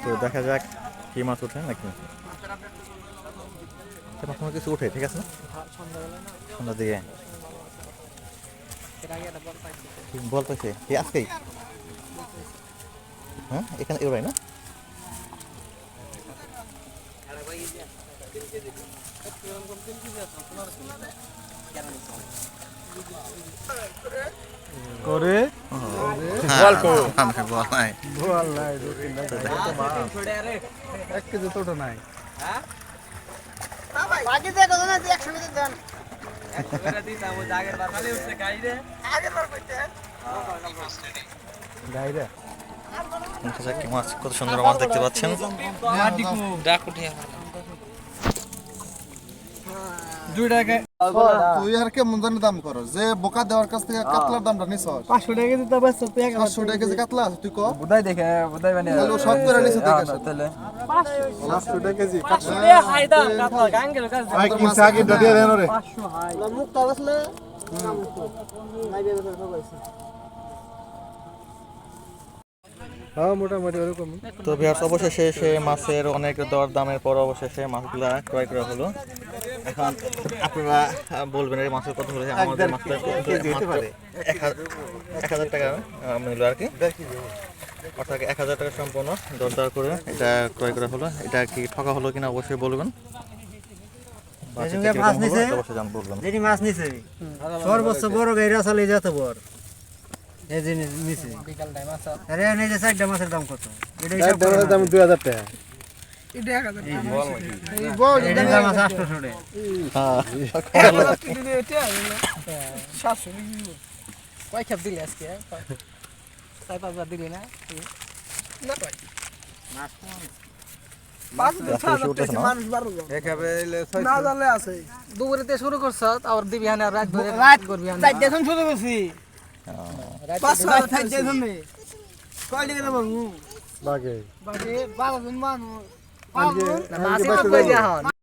তো দেখা যাক কি মাছ ওঠে নাকি কোনো কিছু ওঠে, ঠিক আছে না? সন্ধ্যার দিকে বল পাইছে কি আজকেই? হ্যাঁ, এখানে এবার না করে বল কো আমি বল নাই বল নাই এক কেজি তো ওটা নাই। হ্যাঁ বাকি দেখো না 100 মিটার দেন 100 করে দিই আমি আগের বার খালি উঠছে গাইরে আগের বার কইতে গাইরে কি মাছ, কত সুন্দর মাছ দেখতে পাচ্ছেন। তুই আর কেমন জানি দাম কর যে বোকা দেওয়ার কাছ থেকে কাতলার দামটা নিছ 500 টাকা দিতে হবে 500 টাকা কেজি কাতলা তুই ক বুদাই দেখে বুদাই মানে তাহলে সব করে নিছ দেখে তাহলে 500 টাকা কেজি 500 টাকা হাই দাম কাতলা গাঙ্গেল কাজ ভাই কি সাগে ডটিয়া দেন রে 500 হাই মুখ তা বসলে নাই বেবে তো কইছে হ্যাঁ মোটামুটি এরকম। তো ভিউয়ার্স অবশেষে সে মাছের অনেক দর দামের পর অবশেষে মাছগুলা ক্রয় করা হলো। এখন আপনারা বলবেন এই মাছের কত হলো, আমাদের মাছটা 1000 টাকা মিলল আর কি, অর্থাৎ 1000 টাকা সম্পূর্ণ দরদার করে এটা ক্রয় করা হলো। এটা কি ঠকা হলো কিনা অবশ্যই বলবেন। মাছ নিছে অবশ্যই বলবেন। যেটি মাছ নিছে সর্বোচ্চ বড় গাইরা চালিয়ে যেতে বড় এই জিনিস নিছে বিকাল টাইম আছে আরে এই যে 4টা মাছের দাম কত? এটা এক দামের দাম 2000 টাকা। এটা 1000 এই বল এটা দাম আছে 800 টাকা। হ্যাঁ 700 কয় খেপ দিলে আজকে 4-5 দিলি না না কয় মানুষ বারো এখানে না জানলে আছে দুপুরেতে শুরু করছ আবার দিবি হানে রাত ধরে রাত করবি হানে রাত দেখুন শুরু করছি পাঁচ ছয় দেখুন নে কয় দিকে দেব বাগে বাকি 12 জন মানুষ পাবো না মাসি তো কই দিয়া হন